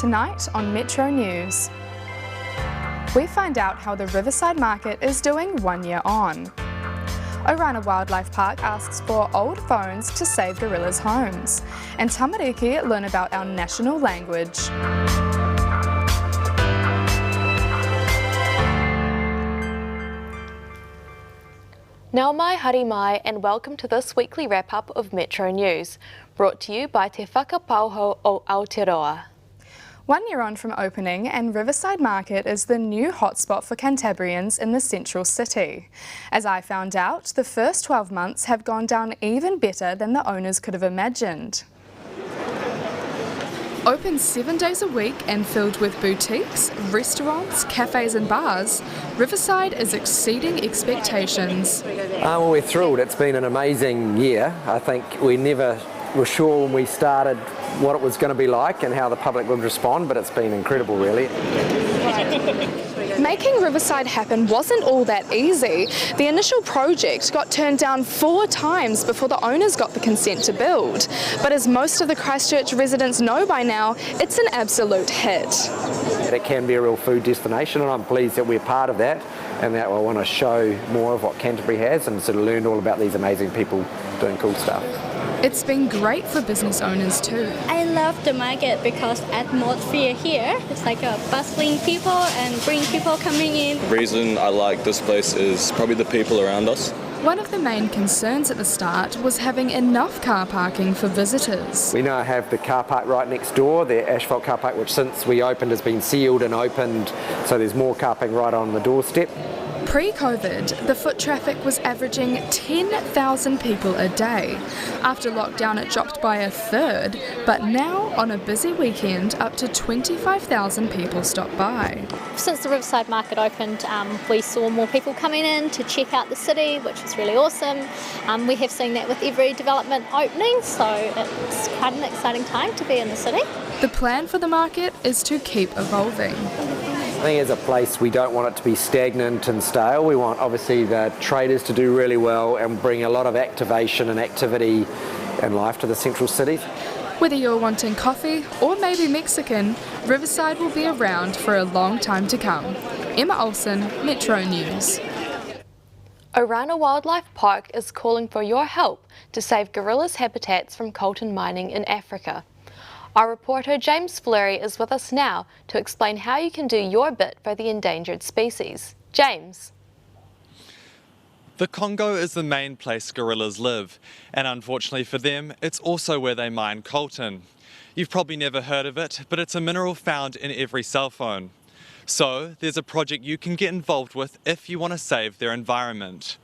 Tonight on Metro News, we find out how the Riverside Market is doing 1 year on. Orana Wildlife Park asks for old phones to save gorillas' homes. And Tamariki learn about our national language. Nau mai, haere mai, and welcome to this weekly wrap-up of Metro News, brought to you by Te Whakapauho o Aotearoa. 1 year on from opening, and Riverside Market is the new hotspot for Cantabrians in the central city. As I found out, the first 12 months have gone down even better than the owners could have imagined. Open 7 days a week and filled with boutiques, restaurants, cafes and bars, Riverside is exceeding expectations. Well, we're thrilled. It's been an amazing year. I think we never were sure when we started what it was going to be like and how the public would respond, but it's been incredible, really. Making Riverside happen wasn't all that easy. The initial project got turned down 4 times before the owners got the consent to build. But as most of the Christchurch residents know by now, it's an absolute hit. It can be a real food destination, and I'm pleased that we're part of that, and that I want to show more of what Canterbury has and sort of learn all about these amazing people doing cool stuff. It's been great for business owners too. I love the market because atmosphere here, it's like a bustling people and bring people coming in. The reason I like this place is probably the people around us. One of the main concerns at the start was having enough car parking for visitors. We now have the car park right next door, the asphalt car park, which since we opened has been sealed and opened, so there's more car parking right on the doorstep. Pre-COVID, the foot traffic was averaging 10,000 people a day. After lockdown, it dropped by a third, but now, on a busy weekend, up to 25,000 people stop by. Since the Riverside Market opened, we saw more people coming in to check out the city, which was really awesome. We have seen that with every development opening, so it's quite an exciting time to be in the city. The plan for the market is to keep evolving. I think as a place we don't want it to be stagnant and stale. We want obviously the traders to do really well and bring a lot of activation and activity and life to the central city. Whether you're wanting coffee or maybe Mexican, Riverside will be around for a long time to come. Emma Olsen, Metro News. Orana Wildlife Park is calling for your help to save gorillas' habitats from coltan mining in Africa. Our reporter James Fleury is with us now to explain how you can do your bit for the endangered species. James. The Congo is the main place gorillas live, and unfortunately for them, it's also where they mine coltan. You've probably never heard of it, but it's a mineral found in every cell phone. So there's a project you can get involved with if you want to save their environment.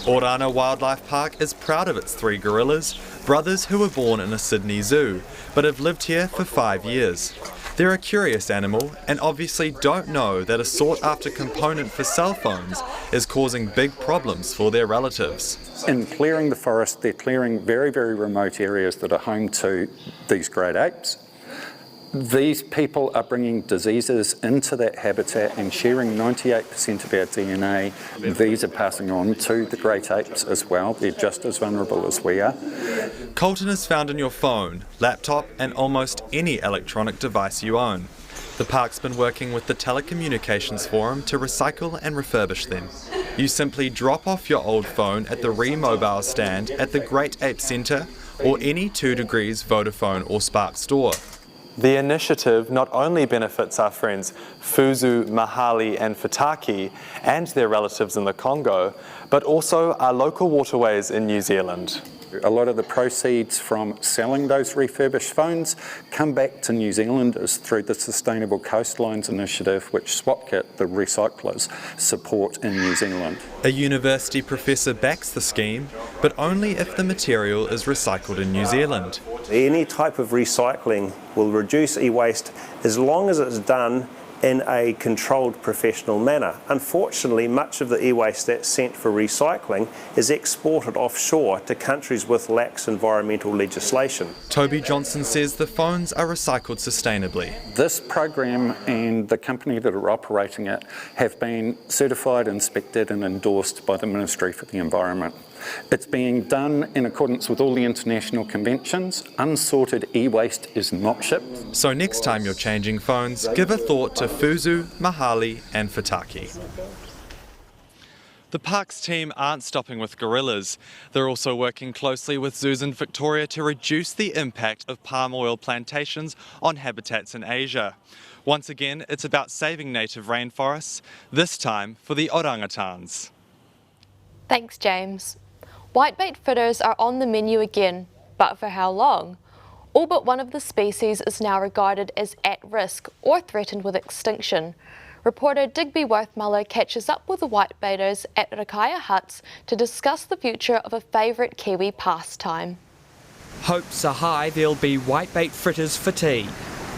Orana Wildlife Park is proud of its 3 gorillas, brothers who were born in a Sydney zoo, but have lived here for 5 years. They're a curious animal and obviously don't know that a sought-after component for cell phones is causing big problems for their relatives. In clearing the forest, they're clearing very, very remote areas that are home to these great apes. These people are bringing diseases into that habitat and sharing 98% of our DNA. These are passing on to the great apes as well. They're just as vulnerable as we are. Coltan is found in your phone, laptop and almost any electronic device you own. The park's been working with the Telecommunications Forum to recycle and refurbish them. You simply drop off your old phone at the Reo Mobile stand at the Great Ape Centre or any 2 Degrees Vodafone or Spark store. The initiative not only benefits our friends Fuzu, Mahali and Fataki and their relatives in the Congo, but also our local waterways in New Zealand. A lot of the proceeds from selling those refurbished phones come back to New Zealanders through the Sustainable Coastlines Initiative, which SwapKit, the recyclers, support in New Zealand. A university professor backs the scheme, but only if the material is recycled in New Zealand. Any type of recycling will reduce e-waste as long as it's done in a controlled professional manner. Unfortunately, much of the e-waste that's sent for recycling is exported offshore to countries with lax environmental legislation. Toby Johnson says the phones are recycled sustainably. This program and the company that are operating it have been certified, inspected and endorsed by the Ministry for the Environment. It's being done in accordance with all the international conventions. Unsorted e-waste is not shipped. So next time you're changing phones, give a thought to Fuzu, Mahali and Futaki. The parks team aren't stopping with gorillas. They're also working closely with zoos in Victoria to reduce the impact of palm oil plantations on habitats in Asia. Once again, it's about saving native rainforests, this time for the orangutans. Thanks, James. Whitebait fritters are on the menu again, but for how long? All but one of the species is now regarded as at risk or threatened with extinction. Reporter Digby Worthmuller catches up with the whitebaiters at Rakaia huts to discuss the future of a favourite Kiwi pastime. Hopes are high there'll be whitebait fritters for tea.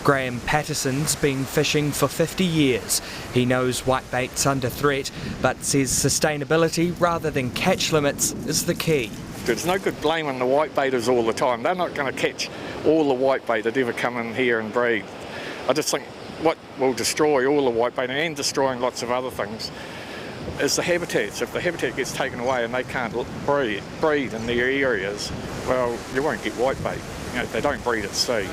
Graham Patterson's been fishing for 50 years. He knows whitebait's under threat, but says sustainability rather than catch limits is the key. There's no good blaming the whitebaiters all the time. They're not going to catch all the whitebait that ever come in here and breed. I just think what will destroy all the whitebait and destroying lots of other things is the habitats. If the habitat gets taken away and they can't breed in their areas, well, you won't get whitebait. You know, they don't breed at sea.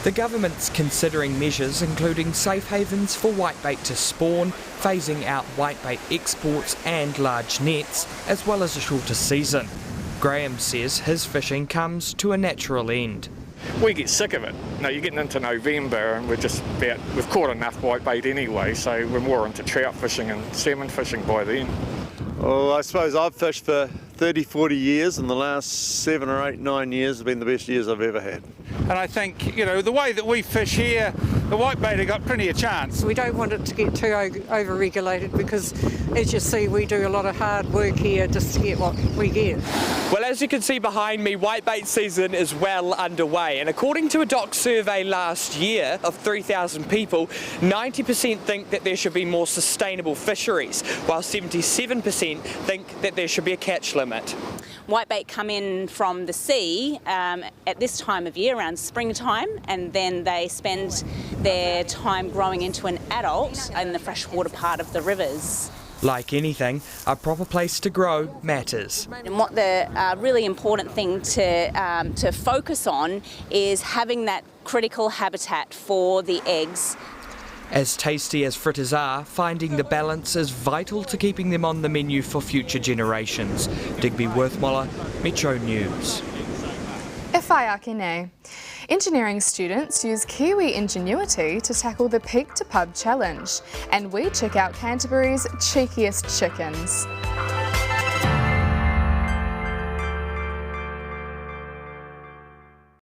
The government's considering measures including safe havens for whitebait to spawn, phasing out whitebait exports and large nets, as well as a shorter season. Graham says his fishing comes to a natural end. We get sick of it. Now you're getting into November and we've caught enough whitebait anyway, so we're more into trout fishing and salmon fishing by then. Well, I suppose I've fished for 30, 40 years, and the last 7 or 8, 9 years have been the best years I've ever had. And I think, you know, the way that we fish here, the whitebait have got plenty of chance. We don't want it to get too over-regulated because, as you see, we do a lot of hard work here just to get what we get. Well, as you can see behind me, whitebait season is well underway, and according to a DOC survey last year of 3,000 people, 90% think that there should be more sustainable fisheries, while 77% think that there should be a catch limit. Whitebait come in from the sea at this time of year, around springtime, and then they spend their time growing into an adult in the freshwater part of the rivers. Like anything, a proper place to grow matters. And what the really important thing to focus on is having that critical habitat for the eggs. As tasty as fritters are, finding the balance is vital to keeping them on the menu for future generations. Digby Worthmuller, Metro News. E whai ake nei. Engineering students use Kiwi ingenuity to tackle the Peak to Pub challenge, and we check out Canterbury's cheekiest chickens.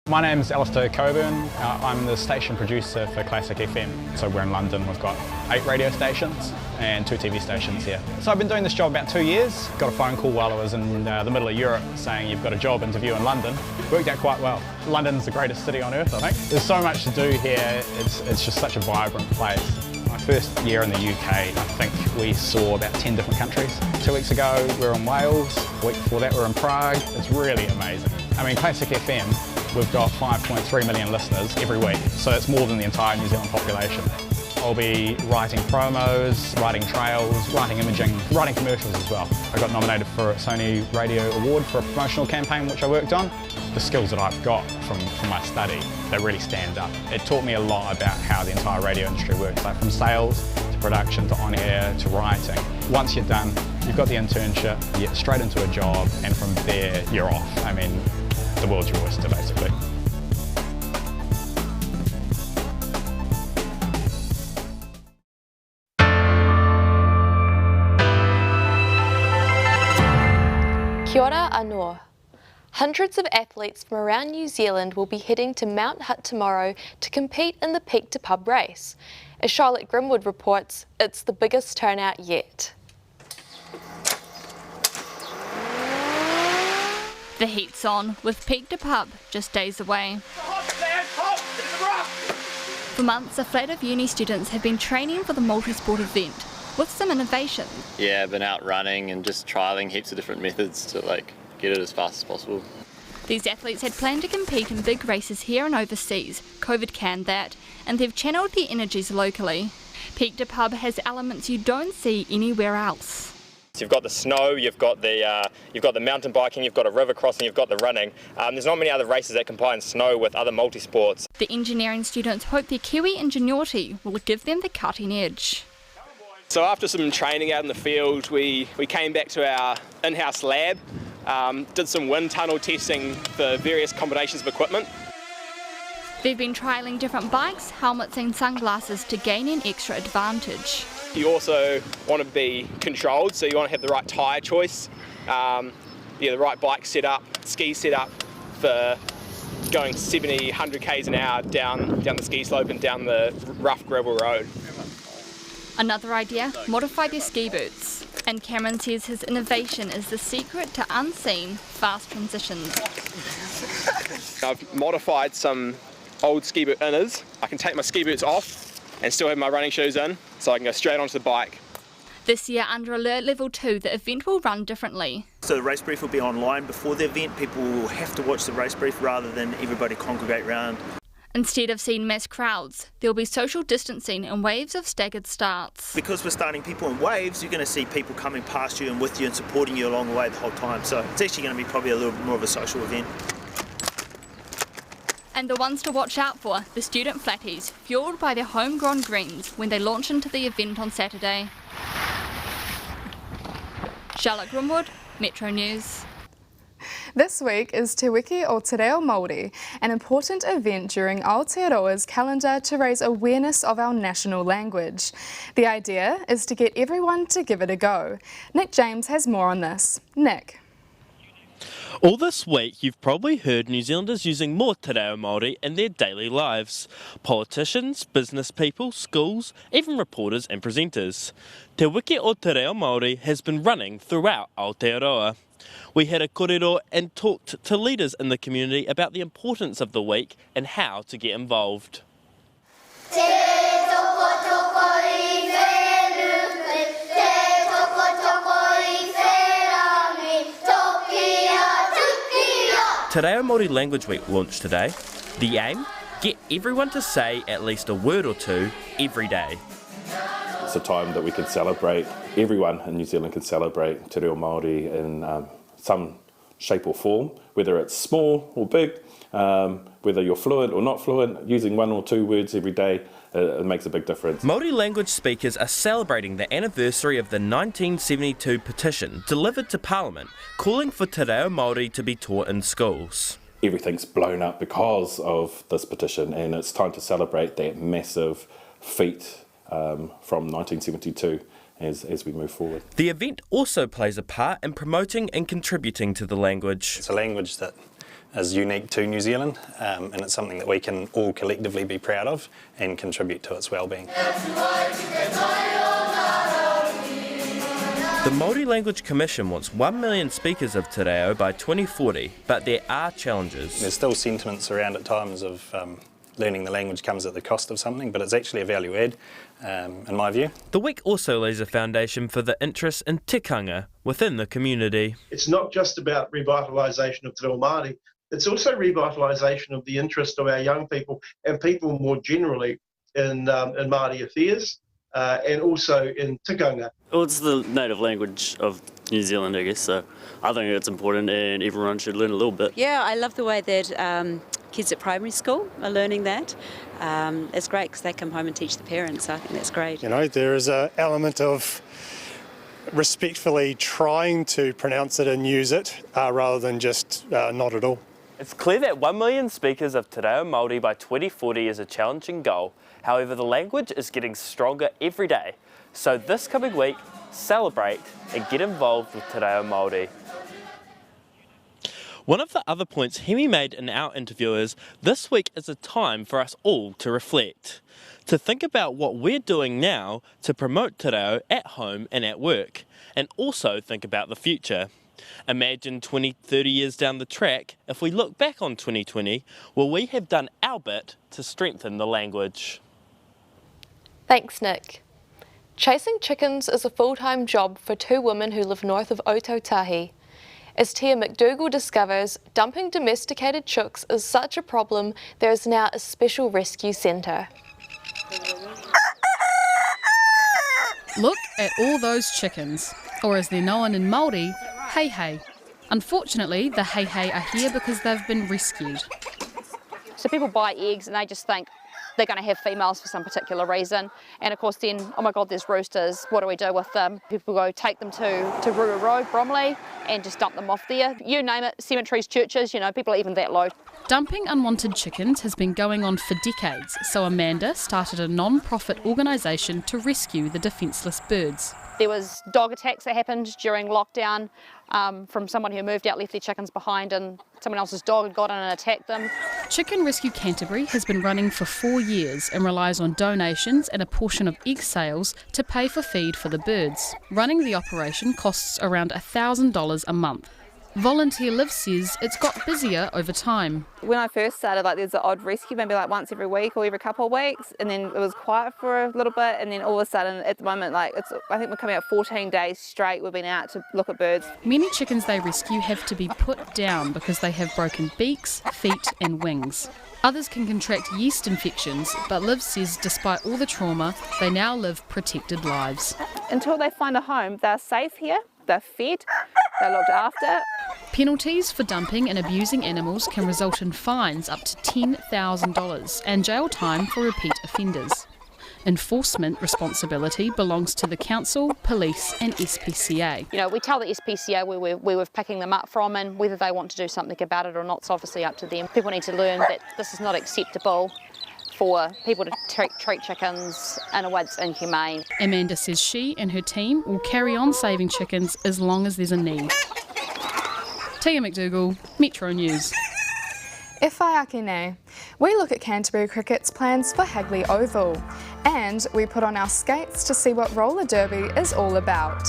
My name's Alistair Coburn. I'm the station producer for Classic FM. So we're in London, we've got 8 radio stations and 2 TV stations here. So I've been doing this job about 2 years. Got a phone call while I was in the middle of Europe saying you've got a job interview in London. Worked out quite well. London's the greatest city on earth, I think. There's so much to do here, it's just such a vibrant place. My first year in the UK, I think we saw about 10 different countries. 2 weeks ago we were in Wales, the week before that we were in Prague. It's really amazing. I mean, Classic FM, we've got 5.3 million listeners every week, so it's more than the entire New Zealand population. I'll be writing promos, writing trails, writing imaging, writing commercials as well. I got nominated for a Sony Radio Award for a promotional campaign which I worked on. The skills that I've got from my study, they really stand up. It taught me a lot about how the entire radio industry works, like from sales to production to on-air to writing. Once you're done, you've got the internship, you get straight into a job, and from there you're off. I mean, the world's your oyster, basically. Kia ora anō. Hundreds of athletes from around New Zealand will be heading to Mount Hutt tomorrow to compete in the Peak to Pub race. As Charlotte Grimwood reports, it's the biggest turnout yet. The heat's on, with Peak to Pub just days away. For months, a flat of uni students have been training for the multi-sport event, with some innovation. Yeah, I've been out running and just trialling heaps of different methods to get it as fast as possible. These athletes had planned to compete in big races here and overseas. COVID canned that, and they've channeled their energies locally. Peak to Pub has elements you don't see anywhere else. So you've got the snow, you've got the mountain biking, you've got a river crossing, you've got the running. There's not many other races that combine snow with other multi-sports. The engineering students hope their Kiwi ingenuity will give them the cutting edge. So after some training out in the field, we came back to our in-house lab, did some wind tunnel testing for various combinations of equipment. They've been trialling different bikes, helmets and sunglasses to gain an extra advantage. You also want to be controlled, so you want to have the right tyre choice, the right bike setup, ski setup for going 70, 100 k's an hour down the ski slope and down the rough gravel road. Another idea, modify their ski boots. And Cameron says his innovation is the secret to unseen, fast transitions. I've modified some old ski boot inners. I can take my ski boots off and still have my running shoes in, so I can go straight onto the bike. This year, under Alert Level 2, the event will run differently. So the race brief will be online before the event. People will have to watch the race brief rather than everybody congregate round. Instead of seeing mass crowds, there will be social distancing and waves of staggered starts. Because we're starting people in waves, you're going to see people coming past you and with you and supporting you along the way the whole time. So it's actually going to be probably a little bit more of a social event. And the ones to watch out for, the student flatties, fuelled by their homegrown greens when they launch into the event on Saturday. Charlotte Grimwood, Metro News. This week is Te Wiki o Te Reo Maori, an important event during Aotearoa's calendar to raise awareness of our national language. The idea is to get everyone to give it a go. Nick James has more on this. Nick. All this week, you've probably heard New Zealanders using more Te Reo Maori in their daily lives. Politicians, business people, schools, even reporters and presenters. Te Wiki o Te Reo Maori has been running throughout Aotearoa. We had a kōrero and talked to leaders in the community about the importance of the week and how to get involved. Te Reo Maori Language Week launched today. The aim? Get everyone to say at least a word or two every day. It's a time that we can celebrate, everyone in New Zealand can celebrate Te Reo Maori in some shape or form, whether it's small or big, whether you're fluent or not fluent, using one or two words every day, it makes a big difference. Māori language speakers are celebrating the anniversary of the 1972 petition delivered to Parliament, calling for Te Reo Māori to be taught in schools. Everything's blown up because of this petition, and it's time to celebrate that massive feat from 1972. As we move forward. The event also plays a part in promoting and contributing to the language. It's a language that is unique to New Zealand, and it's something that we can all collectively be proud of and contribute to its well-being. The Māori Language Commission wants 1 million speakers of Te Reo by 2040, but there are challenges. There's still sentiments around at times of learning the language comes at the cost of something, but it's actually a value add, in my view. The week also lays a foundation for the interest in tikanga within the community. It's not just about revitalisation of Te Reo Māori, it's also revitalisation of the interest of our young people and people more generally in Māori affairs and also in tikanga. Well, it's the native language of New Zealand, I guess, so I think it's important and everyone should learn a little bit. Yeah, I love the way that kids at primary school are learning that. It's great because they come home and teach the parents, so I think that's great. You know, there is an element of respectfully trying to pronounce it and use it rather than just not at all. It's clear that 1 million speakers of Te Reo Māori by 2040 is a challenging goal. However, the language is getting stronger every day. So this coming week, celebrate and get involved with Te Reo Māori. One of the other points Hemi made in our interview is this week is a time for us all to reflect, to think about what we're doing now to promote Te Reo at home and at work, and also think about the future. Imagine 20, 30 years down the track, if we look back on 2020, will we have done our bit to strengthen the language? Thanks, Nick. Chasing chickens is a full-time job for two women who live north of Otautahi. As Tia McDougall discovers, dumping domesticated chooks is such a problem, there is now a special rescue centre. Look at all those chickens. or as they're known in Māori, hei hei. Unfortunately, the hei hei are here because they've been rescued. So people buy eggs and they just think they're going to have females for some particular reason. And of course then, oh my God, there's roosters, what do we do with them? People go take them to Ruru Road, Bromley, and just dump them off there. You name it, cemeteries, churches, you know, people are even that low. Dumping unwanted chickens has been going on for decades, so Amanda started a non-profit organisation to rescue the defenceless birds. There was dog attacks that happened during lockdown from someone who moved out, left their chickens behind, and someone else's dog had got in and attacked them. Chicken Rescue Canterbury has been running for 4 years and relies on donations and a portion of egg sales to pay for feed for the birds. Running the operation costs around $1,000 a month. Volunteer Liv says it's got busier over time. When I first started, there's an odd rescue, maybe once every week or every couple of weeks, and then it was quiet for a little bit, and then all of a sudden, at the moment, I think we're coming out 14 days straight. We've been out to look at birds. Many chickens they rescue have to be put down because they have broken beaks, feet and wings. Others can contract yeast infections, but Liv says despite all the trauma, they now live protected lives. Until they find a home, they're safe here, they're fed, they're looked after. Penalties for dumping and abusing animals can result in fines up to $10,000 and jail time for repeat offenders. Enforcement responsibility belongs to the council, police and SPCA. You know, we tell the SPCA where we're picking them up from, and whether they want to do something about it or not, it's obviously up to them. People need to learn that this is not acceptable for people to treat chickens in a way that's inhumane. Amanda says she and her team will carry on saving chickens as long as there's a need. Tia McDougall, Metro News. E whai ake nei. We look at Canterbury Cricket's plans for Hagley Oval, and we put on our skates to see what roller derby is all about.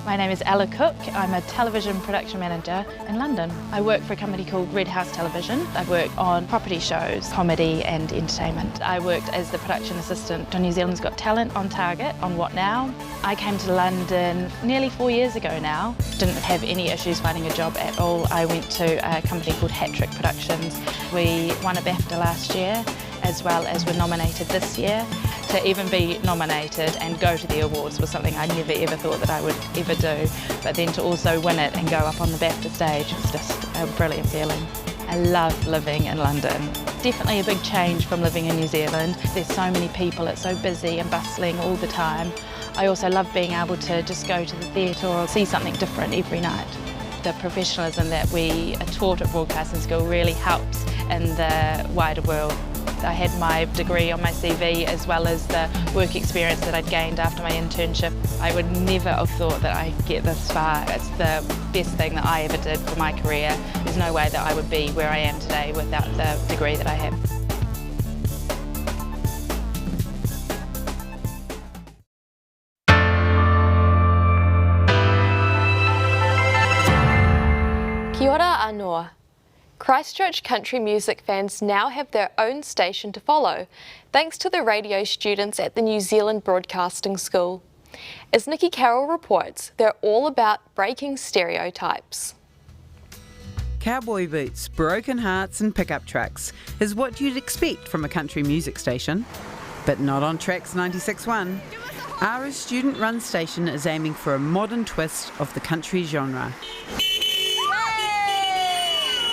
My name is Ella Cook. I'm a television production manager in London. I work for a company called Red House Television. I work on property shows, comedy and entertainment. I worked as the production assistant on New Zealand's Got Talent on Target on What Now. I came to London nearly 4 years ago now. Didn't have any issues finding a job at all. I went to a company called Hat-Trick Productions. We won a BAFTA last year, as well as were nominated this year. To even be nominated and go to the awards was something I never ever thought that I would ever do. But then to also win it and go up on the BAFTA stage was just a brilliant feeling. I love living in London. Definitely a big change from living in New Zealand. There's so many people, it's so busy and bustling all the time. I also love being able to just go to the theatre or see something different every night. The professionalism that we are taught at broadcasting school really helps in the wider world. I had my degree on my CV as well as the work experience that I'd gained after my internship. I would never have thought that I'd get this far. It's the best thing that I ever did for my career. There's no way that I would be where I am today without the degree that I have. Kia ora anō. Christchurch country music fans now have their own station to follow, thanks to the radio students at the New Zealand Broadcasting School. As Nikki Carroll reports, they're all about breaking stereotypes. Cowboy boots, broken hearts and pickup trucks is what you'd expect from a country music station. But not on Tracks 96.1. Ara's student-run station is aiming for a modern twist of the country genre.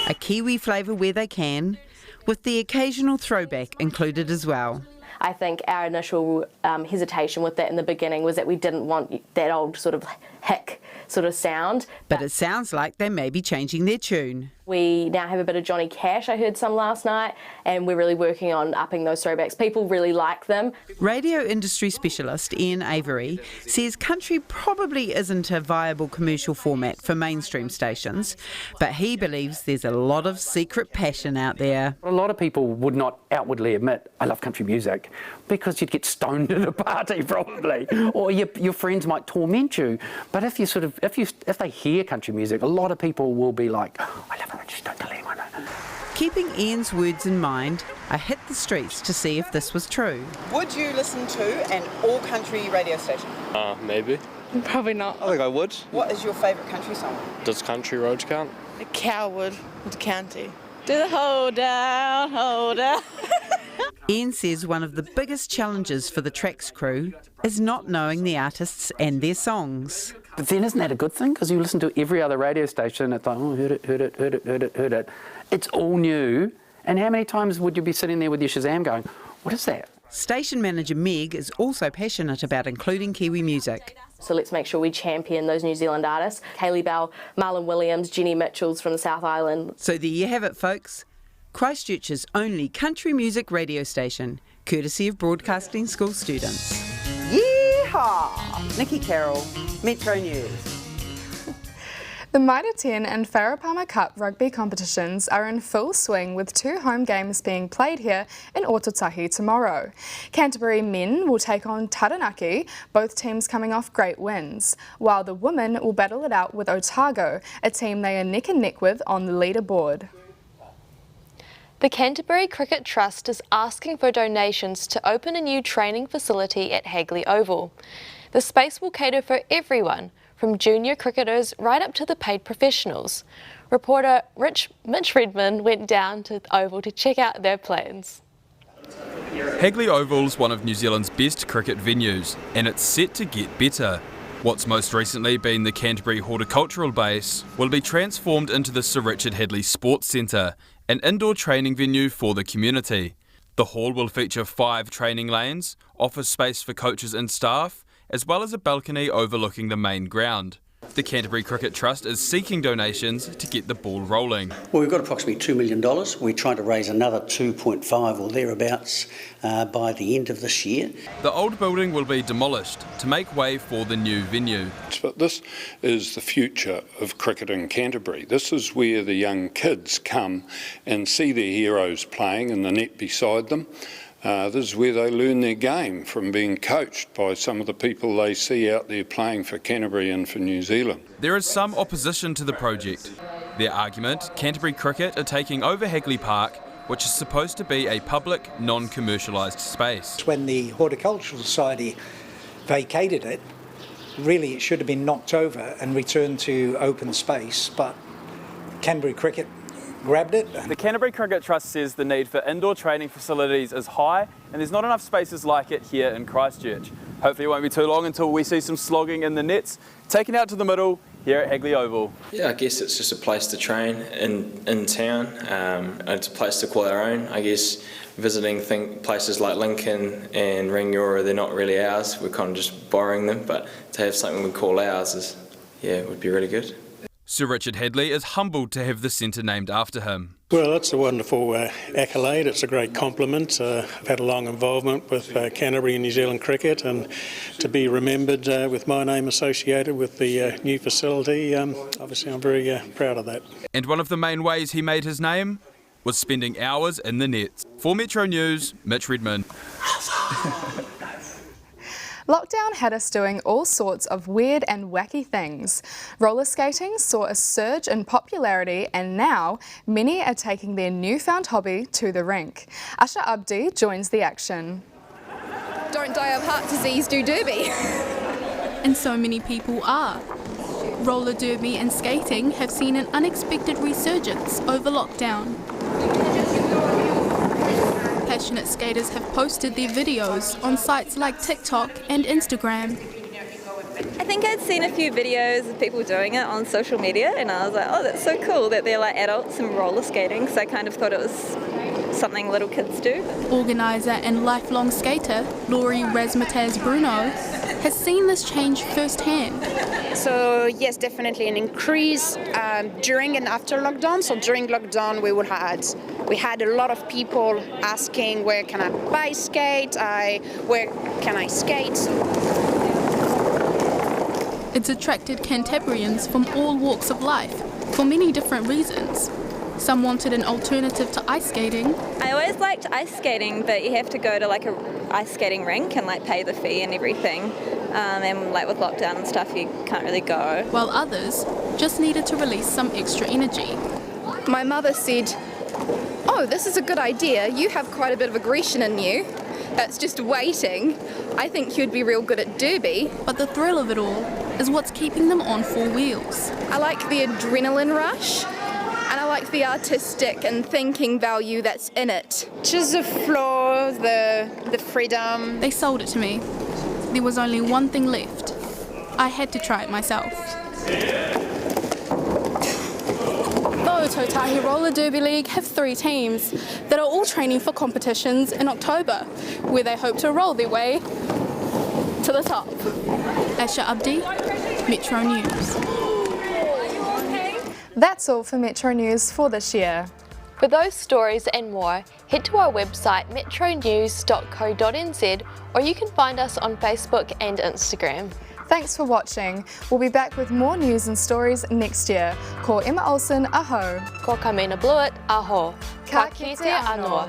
A Kiwi flavour where they can, with the occasional throwback included as well. I think our initial hesitation with that in the beginning was that we didn't want that old sort of hick sort of sound. But it sounds like they may be changing their tune. We now have a bit of Johnny Cash, I heard some last night, and we're really working on upping those throwbacks. People really like them. Radio industry specialist Ian Avery says country probably isn't a viable commercial format for mainstream stations, but he believes there's a lot of secret passion out there. A lot of people would not outwardly admit, I love country music, because you'd get stoned at a party probably, or your friends might torment you. But if they hear country music, a lot of people will be like, oh, I love it, just don't tell anyone. Keeping Ian's words in mind, I hit the streets to see if this was true. Would you listen to an all-country radio station? Maybe. Probably not. I think I would. What is your favourite country song? Does Country Roads count? A cow would, with a county. Do the hold down, hold down. Ian says one of the biggest challenges for the Tracks crew is not knowing the artists and their songs. But then isn't that a good thing? Because you listen to every other radio station, it's like, oh, heard it. It's all new. And how many times would you be sitting there with your Shazam going, what is that? Station manager Meg is also passionate about including Kiwi music. So let's make sure we champion those New Zealand artists. Kaylee Bell, Marlon Williams, Jenny Mitchells from the South Island. So there you have it, folks. Christchurch's only country music radio station, courtesy of broadcasting school students. Yeehaw! Nikki Carroll, Metro News. The Mitre 10 and Farah Cup rugby competitions are in full swing with 2 home games being played here in Ōtautahi tomorrow. Canterbury men will take on Taranaki, both teams coming off great wins, while the women will battle it out with Otago, a team they are neck and neck with on the leaderboard. The Canterbury Cricket Trust is asking for donations to open a new training facility at Hagley Oval. The space will cater for everyone, from junior cricketers right up to the paid professionals. Reporter Mitch Redmond went down to the Oval to check out their plans. Hagley Oval's one of New Zealand's best cricket venues, and it's set to get better. What's most recently been the Canterbury Horticultural Base will be transformed into the Sir Richard Hadley Sports Centre, an indoor training venue for the community. The hall will feature 5 training lanes, office space for coaches and staff, as well as a balcony overlooking the main ground. The Canterbury Cricket Trust is seeking donations to get the ball rolling. Well, we've got approximately $2 million. We're trying to raise another 2.5 or thereabouts by the end of this year. The old building will be demolished to make way for the new venue. But this is the future of cricket in Canterbury. This is where the young kids come and see their heroes playing in the net beside them. This is where they learn their game from being coached by some of the people they see out there playing for Canterbury and for New Zealand. There is some opposition to the project. Their argument, Canterbury Cricket are taking over Hagley Park, which is supposed to be a public, non-commercialised space. When the Horticultural Society vacated it, really it should have been knocked over and returned to open space, but Canterbury Cricket grabbed it. The Canterbury Cricket Trust says the need for indoor training facilities is high and there's not enough spaces like it here in Christchurch. Hopefully it won't be too long until we see some slogging in the nets, taken out to the middle here at Hagley Oval. Yeah, I guess it's just a place to train in town. It's a place to call our own. I guess visiting places like Lincoln and Rangiora, they're not really ours. We're kind of just borrowing them, but to have something we call ours would be really good. Sir Richard Hadley is humbled to have the centre named after him. Well, it's a wonderful accolade. It's a great compliment. I've had a long involvement with Canterbury and New Zealand cricket, and to be remembered with my name associated with the new facility, obviously I'm very proud of that. And one of the main ways he made his name was spending hours in the nets. For Metro News, Mitch Redmond. Lockdown had us doing all sorts of weird and wacky things. Roller skating saw a surge in popularity, and now many are taking their newfound hobby to the rink. Asha Abdi joins the action. Don't die of heart disease, do derby. And so many people are. Roller derby and skating have seen an unexpected resurgence over lockdown. Passionate skaters have posted their videos on sites like TikTok and Instagram. I think I'd seen a few videos of people doing it on social media, and I was like, oh, that's so cool that they're like adults and roller skating, so I kind of thought it was something little kids do. Organiser and lifelong skater Laurie Razmataz Bruno has seen this change firsthand. So yes, definitely an increase during and after lockdown. So during lockdown we had a lot of people asking, where can I buy skate? Where can I skate? It's attracted Cantabrians from all walks of life for many different reasons. Some wanted an alternative to ice skating. I always liked ice skating, but you have to go to like a ice skating rink and like pay the fee and everything. And like with lockdown and stuff, you can't really go. While others just needed to release some extra energy. My mother said, oh, this is a good idea. You have quite a bit of aggression in you. That's just waiting. I think you'd be real good at derby. But the thrill of it all is what's keeping them on 4 wheels. I like the adrenaline rush, and I like like the artistic and thinking value that's in it? Just the flow, the freedom. They sold it to me. There was only one thing left. I had to try it myself. The Otautahi Roller Derby League have 3 teams that are all training for competitions in October, where they hope to roll their way to the top. Asha Abdi, Metro News. That's all for Metro News for this year. For those stories and more, head to our website metronews.co.nz, or you can find us on Facebook and Instagram. Thanks for watching. We'll be back with more news and stories next year. Ko Emma Olsen, aho. Ko Kamena Blewett, aho. Ka kite anō.